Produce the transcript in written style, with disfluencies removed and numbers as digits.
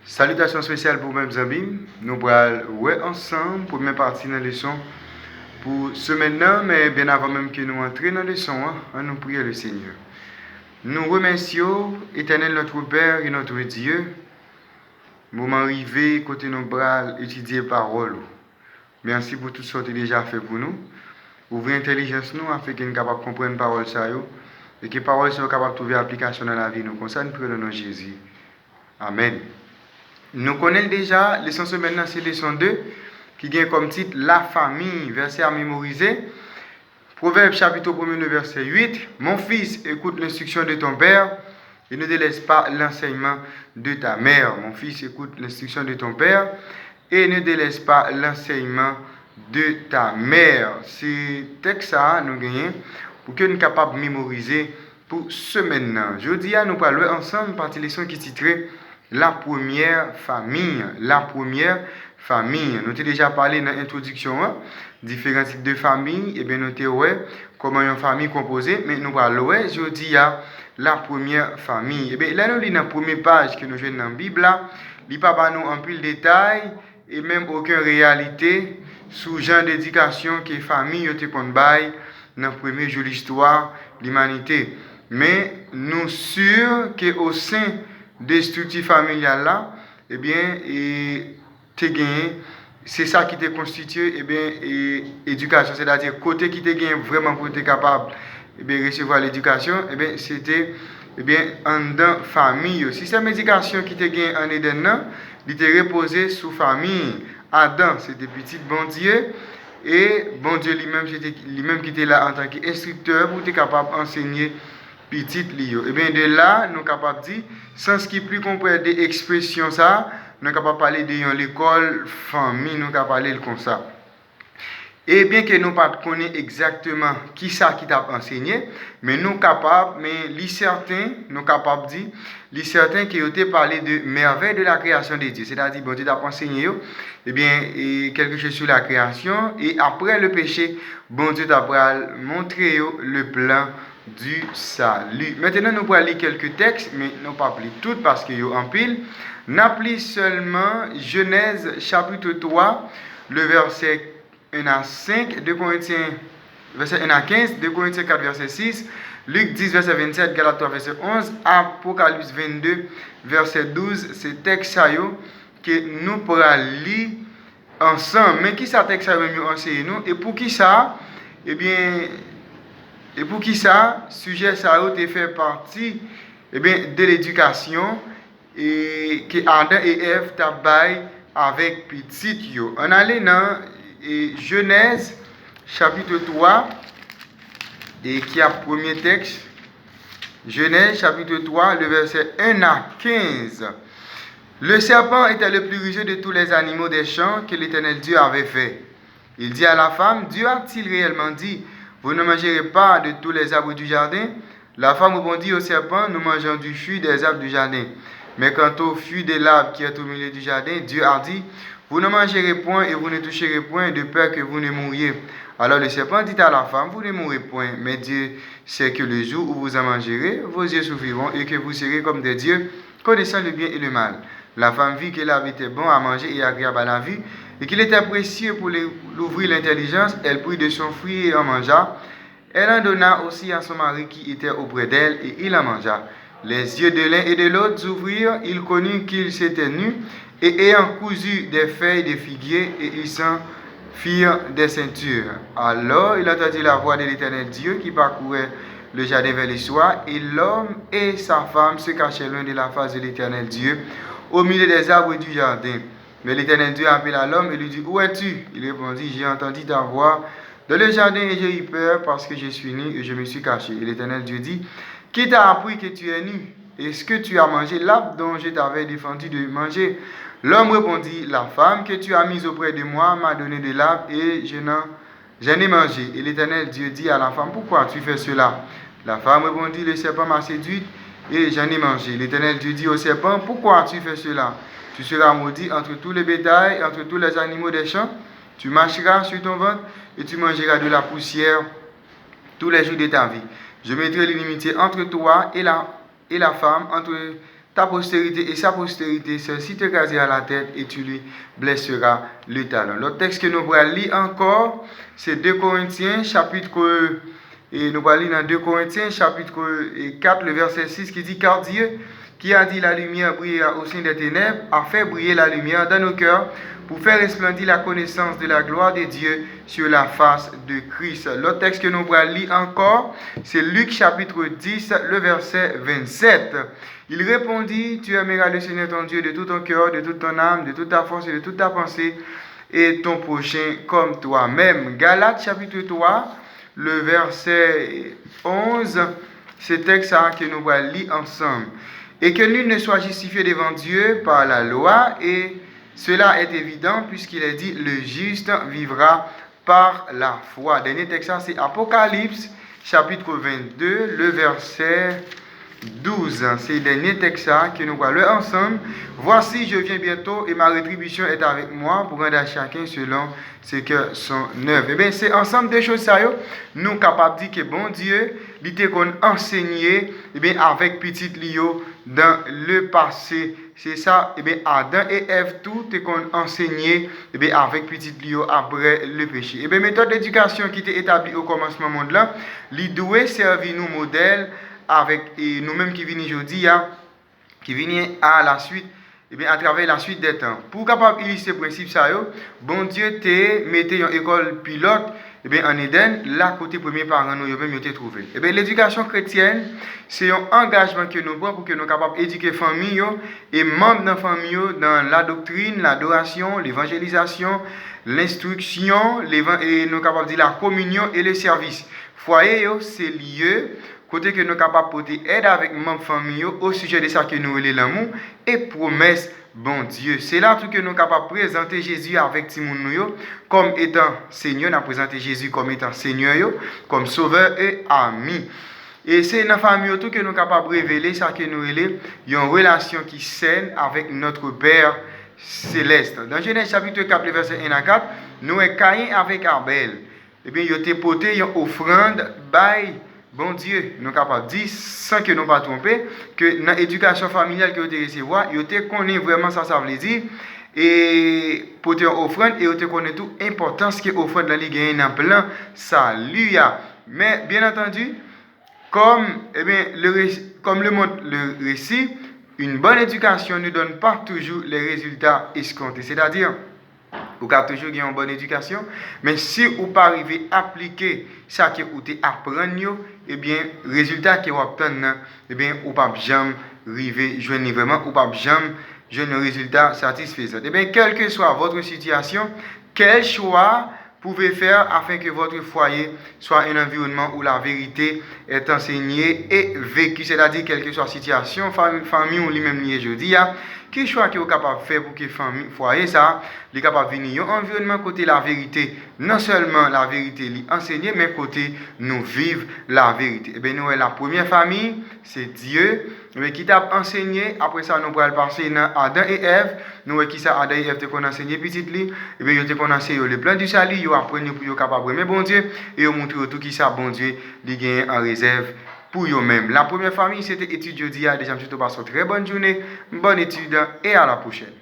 Salutations spéciales pour mes amis. Nous allons ensemble pour première partie de la leçon pour ce maintenant, mais bien avant même que nous entrions dans la leçon, nous prions le Seigneur. Nous remercions, éternel notre Père et notre Dieu, moment arrivé, côté nos bras, étudier parole. Merci pour tout ce que tu as déjà fait pour nous. Ouvrez l'intelligence nous afin que nous soyons capables de comprendre la parole et que la parole soit capable de trouver application dans la vie. Nous concerne pour le nom de Jésus. Amen. Nous connaissons déjà, leçon semaine, c'est leçon 2, qui gagne comme titre La famille, verset à mémoriser. Proverbe chapitre 1er, verset 8. Mon fils, écoute l'instruction de ton père et ne délaisse pas l'enseignement de ta mère. Mon fils, écoute l'instruction de ton père et ne délaisse pas l'enseignement de ta mère. C'est texte ça, nous gagnons, pour que nous soyons capables de mémoriser pour semaine. Jeudi, nous parlons ensemble partie leçon qui titrée La première famille. La première famille. Nous avons déjà parlé dans l'introduction, différents types de familles. Et bien, nous avons comment une famille composée. Mais nous parlons aujourd'hui à la première famille. Et bien, là, nous lisons la première page que nous jouons dans la Bible. Il n'y a pas nous en plus de détails et même aucune réalité sous genre d'éducation que la famille a été dans le premier jour de l'histoire de l'humanité. Mais nous sommes sûrs qu'au sein des structures familiales là, eh bien, c'est ça qui te constitue, eh bien, éducation, c'est-à-dire côté qui te gagne vraiment pour être capable, eh bien, recevoir l'éducation, eh bien, c'était, eh bien, en dans famille. Si c'est l'éducation qui te gagne en Éden, il te reposé sous famille. Adam, c'était petit bon Dieu, et bon Dieu lui-même, c'était lui-même qui était là en tant qu'instructeur pour être capable d'enseigner petit lio. Et bien de là, nous sommes capables de dire, sans ce qui plus comprendre des expressions ça, nous sommes capables de parler de l'école, famille, nous sommes capables de parler comme ça. Et bien que nous ne connaissons pas exactement qui ça qui t'a enseigné, mais nous sommes capables, mais les certains, nous sommes capables de dire, les certains qui ont parlé de merveille de la création de Dieu, c'est-à-dire, bon Dieu t'a enseigné, eh bien, quelque chose sur la création, et après le péché, bon Dieu t'a montré le plan du salut. Maintenant, nous allons lire quelques textes, mais nous ne pas lire tout parce qu'il y a en pile. Nous allons seulement Genèse chapitre 3, le verset 1 à 5, 2 Corinthiens, verset 1 à 15, 2 Corinthiens 4, verset 6, Luc 10, verset 27, Galates 3, verset 11, Apocalypse 22, verset 12. C'est texte que nous pourrons lire ensemble. Mais qui ça texte ça veut nous enseigner nous? Et pour qui ça? Eh bien, et pour qui ça, sujet ça a fait partie de l'éducation et que Adam et Ève tabaillent avec petit yo. On allait dans Genèse chapitre 3 et qui a premier texte. Genèse chapitre 3, le verset 1 à 15. Le serpent était le plus rusé de tous les animaux des champs que l'Éternel Dieu avait fait. Il dit à la femme, Dieu a-t-il réellement dit, vous ne mangerez pas de tous les arbres du jardin? La femme répondit au serpent, nous mangeons du fruit des arbres du jardin. Mais quant au fruit de l'arbre qui est au milieu du jardin, Dieu a dit, vous ne mangerez point et vous ne toucherez point de peur que vous ne mouriez. Alors le serpent dit à la femme, vous ne mourrez point, mais Dieu sait que le jour où vous en mangerez, vos yeux s'ouvriront et que vous serez comme des dieux, connaissant le bien et le mal. La femme vit que l'arbre était bon à manger et agréable à la vue, et qu'il était précieux pour l'ouvrir l'intelligence. Elle prit de son fruit et en mangea. Elle en donna aussi à son mari qui était auprès d'elle, et il en mangea. Les yeux de l'un et de l'autre s'ouvrirent, il connut qu'ils s'étaient nus, et ayant cousu des feuilles de figuier, et ils s'en firent des ceintures. Alors il entendit la voix de l'Éternel Dieu qui parcourait le jardin vers le soir, et l'homme et sa femme se cachaient loin de la face de l'Éternel Dieu, au milieu des arbres du jardin. Mais l'Éternel Dieu appela l'homme et lui dit, où es-tu? Il répondit, j'ai entendu ta voix dans le jardin et j'ai eu peur parce que je suis nu et je me suis caché. Et l'Éternel Dieu dit, qui t'a appris que tu es nu? Est-ce que tu as mangé l'arbre dont je t'avais défendu de manger? L'homme répondit, la femme que tu as mise auprès de moi m'a donné de l'arbre et j'en ai mangé. Et l'Éternel Dieu dit à la femme, pourquoi tu fais cela? La femme répondit, le serpent m'a séduite et j'en ai mangé. L'Éternel Dieu dit au serpent, pourquoi tu fais cela? Tu seras maudit entre tous les bétails, entre tous les animaux des champs. Tu marcheras sur ton ventre et tu mangeras de la poussière tous les jours de ta vie. Je mettrai l'inimitié entre toi et la femme, entre ta postérité et sa postérité, celle-ci te casera la tête et tu lui blesseras le talon. L'autre texte que nous allons lire encore, c'est 2 Corinthiens, chapitre, et nous allons lire dans 2 Corinthiens, chapitre 4, le verset 6, qui dit, car Dieu, qui a dit la lumière brillera au sein des ténèbres, a fait briller la lumière dans nos cœurs pour faire resplendir la connaissance de la gloire de Dieu sur la face de Christ. L'autre texte que nous allons lire encore, c'est Luc chapitre 10, le verset 27. Il répondit, tu aimeras le Seigneur ton Dieu de tout ton cœur, de toute ton âme, de toute ta force et de toute ta pensée, et ton prochain comme toi-même. Galates chapitre 3, le verset 11, ce texte que nous allons lire ensemble. Et que nul ne soit justifié devant Dieu par la loi, et cela est évident puisqu'il est dit, le juste vivra par la foi. Dernier texte, c'est Apocalypse, chapitre 22, le verset 12. C'est le dernier texte que nous voyons ensemble. Voici, je viens bientôt et ma rétribution est avec moi pour rendre à chacun selon ce que son œuvre. Eh bien, c'est ensemble des choses ça, nous sommes capables de dire que bon Dieu, il était qu'on enseigné avec petit Lio dans le passé. C'est ça, Adam et Ève, tout est qu'on enseigné avec petit Lio après le péché. Méthode d'éducation qui était établie au commencement du monde là, il doit servir nous modèle avec nous-mêmes qui venons aujourd'hui, qui viennent à la suite, à travers la suite des temps. Pour capable illustrer ce principe, ça, bon Dieu te mettait une école pilote en Éden, là, côté premier parent, nous même trouvé. L'éducation chrétienne, c'est un engagement que nous prenons pour que nous soyons capables d'éduquer les familles et membres de la famille dans la doctrine, l'adoration, l'évangélisation, l'instruction, et nous sommes capables de dire la communion et le service. Foyer, c'est lieu côté que nous sommes capables de porter aide avec membres de famille au sujet de ça que nous voulons l'amour et promesse bon Dieu. C'est là tout que nous sommes capables de présenter Jésus avec Timoun comme étant Seigneur, nous présenter Jésus comme étant Seigneur, comme Sauveur et ami. Et c'est dans la famille tout que nous sommes capables de révéler ça que nous voulons, une relation qui saine avec notre Père céleste. Dans Genèse chapitre 4, verset 1 à 4, nous avons Caïn avec Abel. Eh bien, il a été porté une offrande by bon Dieu, nous sommes capables de dire, sans que nous ne pas tromper, que dans l'éducation familiale que vous avez recevoir, vous connaissez vraiment ça veut dire, et pour une offrande, et vous connaissez toute l'importance que l'offrande dans le plan salut. Mais bien entendu, comme le montre le récit, une bonne éducation ne donne pas toujours les résultats escomptés. C'est-à-dire, vous avez toujours une bonne éducation, mais si vous pas arriver à appliquer ça que vous apprenez, eh bien, résultat que vous obtenez, eh bien, vous pas jamais arriver joindre vraiment, vous pas jamais joindre un résultat satisfaisant. Eh bien, quelle que soit votre situation, quel choix pouvez faire afin que votre foyer soit un environnement où la vérité est enseignée et vécue, c'est-à-dire quelle que soit la situation, famille ou lui-même aujourd'hui, quel choix que vous êtes capable de faire pour que le foyer ça, est capable de venir un environnement côté la vérité, non seulement la vérité enseignée, mais côté nous vivre la vérité. Et bien nous, la première famille, c'est Dieu, qui t'a enseigné, après ça nous allons passer dans Adam et Ève, nous qui ça Adam et Ève te enseigné petit li, et bien ils te enseigné le plan du salut, ils apprennent pour être capable de aimer bon Dieu, et ils montrent tout qui ça bon Dieu, il gagne en réserve pour eux-mêmes. La première famille, c'était étude jeudi. Déjà, je te passe une très bonne journée, bonne étude et à la prochaine.